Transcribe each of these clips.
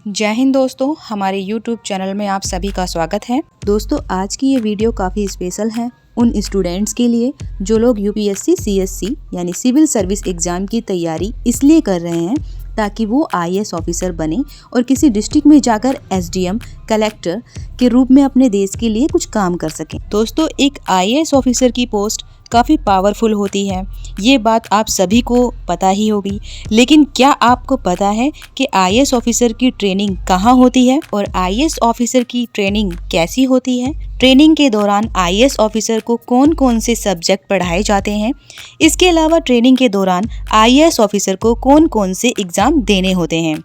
जय हिंद दोस्तों, हमारे YouTube चैनल में आप सभी का स्वागत है। दोस्तों, आज की ये वीडियो काफ़ी स्पेशल है उन स्टूडेंट्स के लिए जो लोग UPSC CSC यानी सिविल सर्विस एग्ज़ाम की तैयारी इसलिए कर रहे हैं ताकि वो IAS ऑफिसर बने और किसी डिस्ट्रिक्ट में जाकर SDM कलेक्टर के रूप में अपने देश के लिए कुछ काम कर सकें। दोस्तों, एक IAS ऑफिसर की पोस्ट काफ़ी पावरफुल होती है, ये बात आप सभी को पता ही होगी। लेकिन क्या आपको पता है कि IAS ऑफिसर की ट्रेनिंग कहाँ होती है और IAS ऑफिसर की ट्रेनिंग कैसी होती है? ट्रेनिंग के दौरान IAS ऑफिसर को कौन कौन से सब्जेक्ट पढ़ाए जाते हैं? इसके अलावा ट्रेनिंग के दौरान IAS ऑफिसर को कौन कौन से एग्ज़ाम देने होते हैं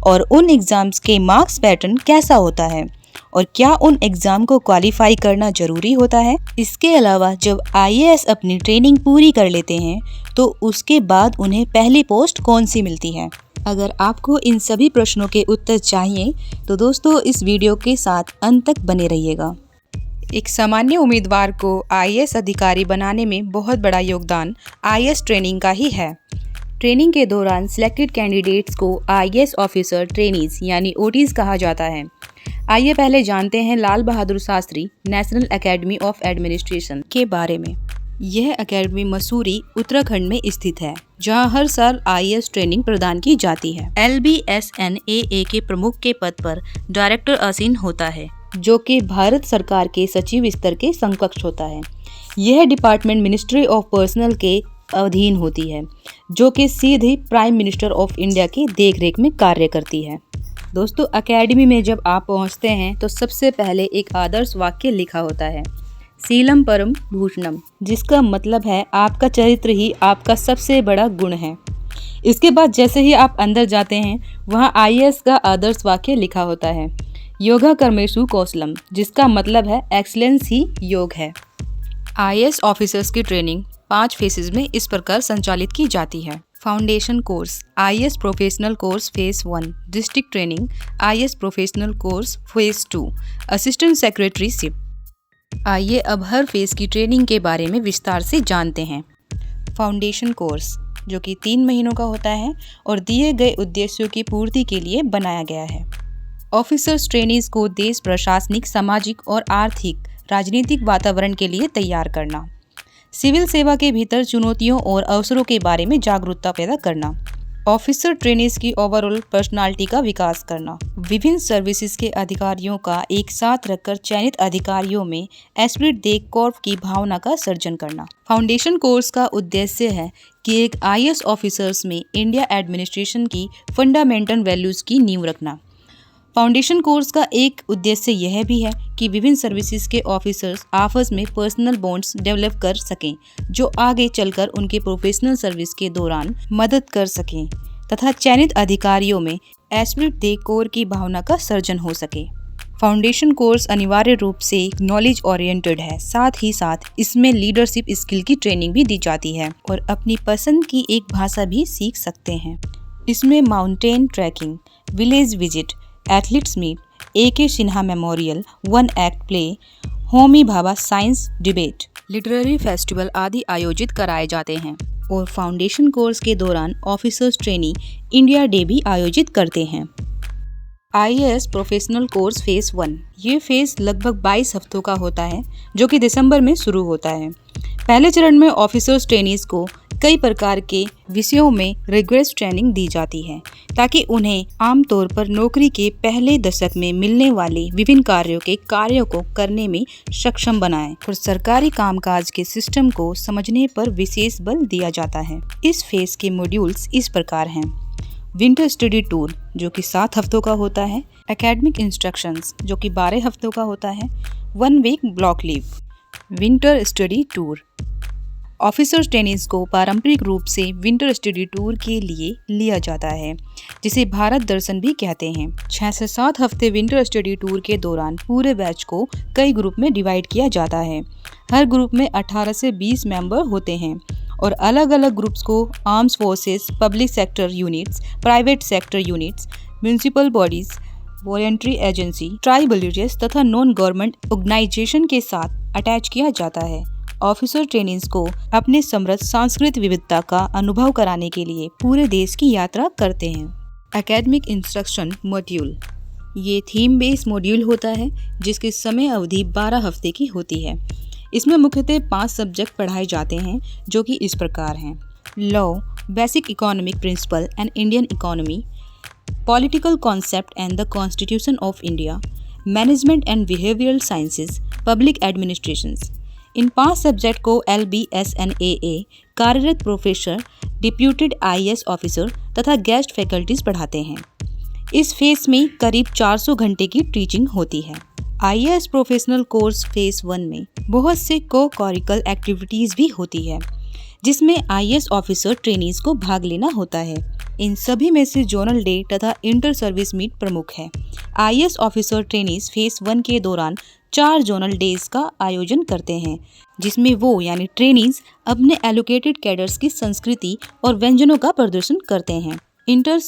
और उन एग्ज़ाम्स के मार्क्स पैटर्न कैसा होता है और क्या उन एग्ज़ाम को क्वालिफाई करना ज़रूरी होता है? इसके अलावा जब IAS अपनी ट्रेनिंग पूरी कर लेते हैं तो उसके बाद उन्हें पहली पोस्ट कौन सी मिलती है? अगर आपको इन सभी प्रश्नों के उत्तर चाहिए तो दोस्तों इस वीडियो के साथ अंत तक बने रहिएगा। एक सामान्य उम्मीदवार को IAS अधिकारी बनाने में बहुत बड़ा योगदान IAS ट्रेनिंग का ही है। ट्रेनिंग के दौरान सिलेक्टेड कैंडिडेट्स को IAS ऑफिसर ट्रेनीज यानी OTs कहा जाता है। आइए पहले जानते हैं Lal Bahadur Shastri National Academy of Administration के बारे में। यह एकेडमी मसूरी उत्तराखंड में स्थित है, जहां हर साल IAS ट्रेनिंग प्रदान की जाती है। LBSNAA के प्रमुख के पद पर डायरेक्टर आसीन होता है, जो कि भारत सरकार के सचिव स्तर के समकक्ष होता है। यह डिपार्टमेंट मिनिस्ट्री ऑफ पर्सनल के अधीन होती है, जो कि सीधे प्राइम मिनिस्टर ऑफ इंडिया की देखरेख में कार्य करती है। दोस्तों, एकेडमी में जब आप पहुंचते हैं तो सबसे पहले एक आदर्श वाक्य लिखा होता है, शीलम परम भूषणम, जिसका मतलब है आपका चरित्र ही आपका सबसे बड़ा गुण है। इसके बाद जैसे ही आप अंदर जाते हैं वहां IAS का आदर्श वाक्य लिखा होता है, योगा कर्मेशु कौशलम, जिसका मतलब है एक्सीलेंस ही योग है। IAS ऑफिसर्स की ट्रेनिंग 5 फेजेस में इस प्रकार संचालित की जाती है। Foundation course IAS professional course phase 1, district training IAS professional course phase 2, assistant secretaryship. आइए अब हर फेज की ट्रेनिंग के बारे में विस्तार से जानते हैं। फाउंडेशन कोर्स, जो कि 3 महीनों का होता है और दिए गए उद्देश्यों की पूर्ति के लिए बनाया गया है। ऑफिसर्स ट्रेनीज को देश प्रशासनिक, सामाजिक और आर्थिक राजनीतिक वातावरण के लिए तैयार करना, सिविल सेवा के भीतर चुनौतियों और अवसरों के बारे में जागरूकता पैदा करना, ऑफिसर ट्रेनीज की ओवरऑल पर्सनालिटी का विकास करना, विभिन्न सर्विसेज के अधिकारियों का एक साथ रखकर चयनित अधिकारियों में एस्पिरिट दे कॉर्प की भावना का सर्जन करना। फाउंडेशन कोर्स का उद्देश्य है कि एक IAS ऑफिसर्स में इंडिया एडमिनिस्ट्रेशन की फंडामेंटल वैल्यूज की नींव रखना। फाउंडेशन कोर्स का एक उद्देश्य यह भी है कि विभिन्न सर्विसेज के ऑफिसर्स आपस में पर्सनल बॉन्ड्स डेवलप कर सकें, जो आगे चलकर उनके प्रोफेशनल सर्विस के दौरान मदद कर सकें तथा चयनित अधिकारियों में एस्पिरिट दे कोर की भावना का सर्जन हो सके। फाउंडेशन कोर्स अनिवार्य रूप से नॉलेज ओरिएंटेड है, साथ ही साथ इसमें लीडरशिप स्किल की ट्रेनिंग भी दी जाती है और अपनी पसंद की एक भाषा भी सीख सकते हैं। इसमें mountain trekking, village visit, athletes meet, AK Sinha memorial, 1 act play, Homi Bhabha science debate, literary festival आदि आयोजित कराए जाते हैं और फाउंडेशन कोर्स के दौरान ऑफिसर्स ट्रेनी इंडिया डे भी आयोजित करते हैं। IAS प्रोफेशनल कोर्स फेज 1, ये फेज लगभग 22 हफ्तों का होता है, जो कि दिसंबर में शुरू होता है। पहले चरण में ऑफिसर्स ट्रेनीज को कई प्रकार के विषयों में रिग्रेस ट्रेनिंग दी जाती है ताकि उन्हें आमतौर पर नौकरी के पहले दशक में मिलने वाले विभिन्न कार्यों को करने में सक्षम बनाएं और सरकारी कामकाज के सिस्टम को समझने पर विशेष बल दिया जाता है। इस फेज के मॉड्यूल्स इस प्रकार हैं: विंटर स्टडी टूर, जो कि 7 हफ्तों का होता है, एकेडमिक इंस्ट्रक्शंस, जो कि 12 हफ्तों का होता है, 1 week block leave, winter study tour. Officers trainees को पारंपरिक रूप से विंटर स्टडी टूर के लिए लिया जाता है, जिसे भारत दर्शन भी कहते हैं। 6 से 7 हफ्ते विंटर स्टडी टूर के दौरान पूरे बैच को कई ग्रुप में डिवाइड किया जाता है। हर ग्रुप में 18 से 20 मेंबर होते हैं और अलग अलग ग्रुप्स को arms forces, public sector units, private sector units, municipal bodies, voluntary agency, tribal religious तथा नॉन गवर्नमेंट ऑर्गेनाइजेशन के साथ अटैच किया जाता है। ऑफिसर ट्रेनीज को अपने समृद्ध सांस्कृतिक विविधता का अनुभव कराने के लिए पूरे देश की यात्रा करते हैं। Academic instruction module. ये थीम बेस्ड मॉड्यूल होता है जिसकी समय अवधि 12 हफ्ते की होती है। इसमें मुख्यतः 5 सब्जेक्ट पढ़ाए जाते हैं जो कि इस प्रकार हैं: law, basic economic principle and Indian economy, political concept and the constitution of India, management and behavioural sciences, public administrations. इन 5 सब्जेक्ट को LBSNAA कार्यरत प्रोफेसर, डिप्यूटेड IAS ऑफिसर तथा गेस्ट फैकल्टीज पढ़ाते हैं। इस फेज में करीब 400 घंटे की टीचिंग होती है। IAS प्रोफेशनल कोर्स फेज 1 में बहुत से को-करिकुलर एक्टिविटीज़ भी होती है जिसमें IAS ऑफिसर ट्रेनीज को भाग लेना होता है। इन सभी में से जोनल डे तथा इंटर सर्विस मीट प्रमुख है। IAS ऑफिसर ट्रेनीज फेज 1 के दौरान 4 जोनल डेज का आयोजन करते हैं जिसमें वो यानी ट्रेनीज अपने एलोकेटेड कैडर्स की संस्कृति और व्यंजनों का प्रदर्शन करते हैं। इंटर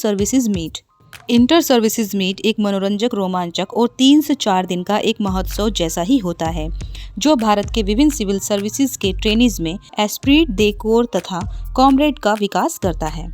सर्विसेज मीट एक मनोरंजक, रोमांचक और 3 से 4 दिन का एक महोत्सव जैसा ही होता है जो भारत के विभिन्न सिविल सर्विसेज के ट्रेनीज में एस्प्रिट दे कोर तथा कॉमरेड का विकास करता है।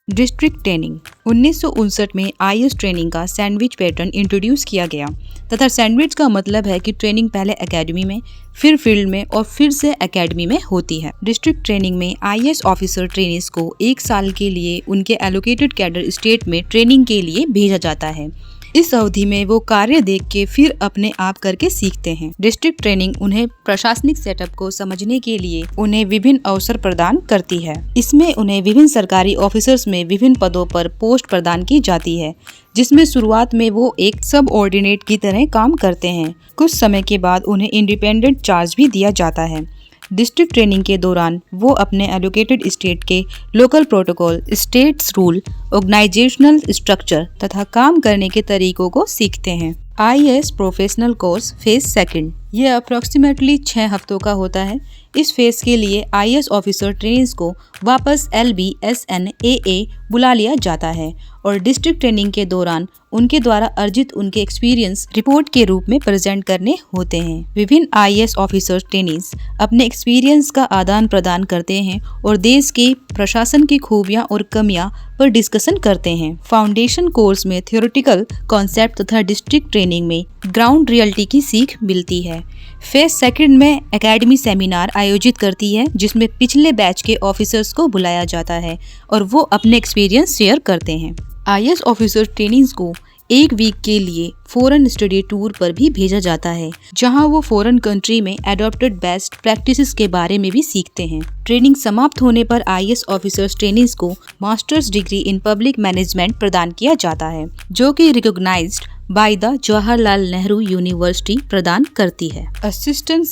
डिस्ट्रिक्ट ट्रेनिंग 1959 में IAS ट्रेनिंग का सैंडविच पैटर्न इंट्रोड्यूस किया गया तथा सैंडविच का मतलब है कि ट्रेनिंग पहले एकेडमी में, फिर फील्ड में और फिर से एकेडमी में होती है। डिस्ट्रिक्ट ट्रेनिंग में IAS ऑफिसर ट्रेनीज को 1 साल के लिए उनके एलोकेटेड कैडर स्टेट में ट्रेनिंग के लिए भेजा जाता है। इस अवधि में वो कार्य देख के फिर अपने आप करके सीखते हैं। डिस्ट्रिक्ट ट्रेनिंग उन्हें प्रशासनिक सेटअप को समझने के लिए उन्हें विभिन्न अवसर प्रदान करती है। इसमें उन्हें विभिन्न सरकारी ऑफिसर्स में विभिन्न पदों पर पोस्ट प्रदान की जाती है जिसमें शुरुआत में वो एक सब ऑर्डिनेट की तरह काम करते हैं। कुछ समय के बाद उन्हें इंडिपेंडेंट चार्ज भी दिया जाता है। डिस्ट्रिक्ट ट्रेनिंग के दौरान वो अपने एलोकेटेड स्टेट के local protocol, states rule, organisational structure तथा काम करने के तरीकों को सीखते हैं। IAS प्रोफेशनल कोर्स फेज 2 यह अप्रॉक्सीमेटली 6 हफ्तों का होता है। इस फेज के लिए IAS ऑफिसर ट्रेनीज को वापस LBSNAA बुला लिया जाता है और डिस्ट्रिक्ट ट्रेनिंग के दौरान उनके द्वारा अर्जित उनके एक्सपीरियंस रिपोर्ट के रूप में प्रेजेंट करने होते हैं। विभिन्न IAS ऑफिसर ट्रेनीज अपने एक्सपीरियंस का आदान प्रदान करते हैं और देश के प्रशासन की खूबियां और कमियां पर डिस्कशन करते हैं। फाउंडेशन कोर्स में थ्योरेटिकल कॉन्सेप्ट तथा डिस्ट्रिक्ट ट्रेनिंग में ग्राउंड रियलिटी की सीख मिलती है। फेज 2 में एकेडमी सेमिनार आयोजित करती है जिसमें पिछले बैच के ऑफिसर्स को बुलाया जाता है और वो अपने एक्सपीरियंस शेयर करते हैं। IAS ऑफिसर ट्रेनीज को 1 वीक के लिए फॉरेन स्टडी टूर पर भी भेजा जाता है जहां वो फॉरेन कंट्री में एडॉप्टेड बेस्ट प्रैक्टिसेस के बारे में भी सीखते हैं। ट्रेनिंग समाप्त होने पर IAS ऑफिसर्स ट्रेनीज को masters degree in public management प्रदान किया जाता है जो कि recognised by the Jawaharlal Nehru university प्रदान करती है। असिस्टेंट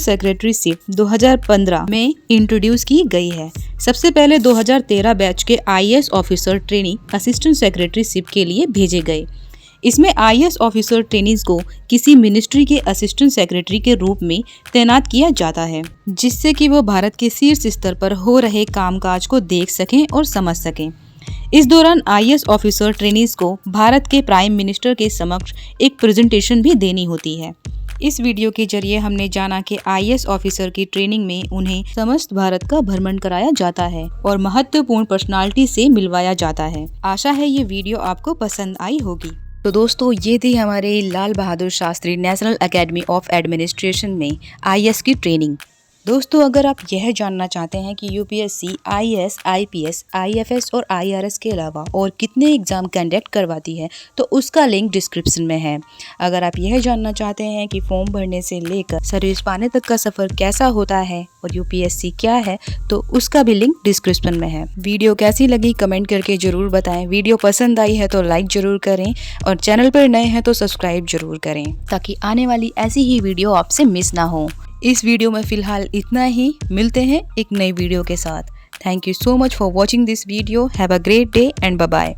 सेक्रेटरीशिप 2015 में इंट्रोड्यूस की गई है। सबसे पहले 2013 बैच के IAS officer trainee assistant secretaryship के लिए भेजे गए। इसमें IAS ऑफिसर ट्रेनीज को किसी मिनिस्ट्री के असिस्टेंट सेक्रेटरी के रूप में तैनात किया जाता है जिससे कि वो भारत के शीर्ष स्तर पर हो रहे कामकाज को देख सकें और समझ सकें। इस दौरान IAS ऑफिसर ट्रेनीज को भारत के प्राइम मिनिस्टर के समक्ष एक प्रेजेंटेशन भी देनी होती है। इस वीडियो के जरिए हमने जाना कि IAS ऑफिसर की ट्रेनिंग में उन्हें समस्त भारत का भ्रमण कराया जाता है और महत्वपूर्ण पर्सनालिटी से मिलवाया जाता है। आशा है ये वीडियो आपको पसंद आई होगी। तो दोस्तों ये थी हमारे Lal Bahadur Shastri National Academy of Administration में IAS की ट्रेनिंग। दोस्तों अगर आप यह जानना चाहते हैं कि UPSC IAS, IPS, IFS और IRS के अलावा और कितने एग्ज़ाम कंडक्ट करवाती है तो उसका लिंक डिस्क्रिप्शन में है। अगर आप यह जानना चाहते हैं कि फॉर्म भरने से लेकर सर्विस पाने तक का सफ़र कैसा होता है और UPSC क्या है तो उसका भी लिंक डिस्क्रिप्शन में है। वीडियो कैसी लगी कमेंट करके ज़रूर बताएं। वीडियो पसंद आई है तो लाइक ज़रूर करें और चैनल पर नए हैं तो सब्सक्राइब ज़रूर करें ताकि आने वाली ऐसी ही वीडियो आपसे मिस ना हो। इस वीडियो में फ़िलहाल इतना ही। मिलते हैं एक नई वीडियो के साथ। Thank you so much for watching this video. Have a great day and bye bye.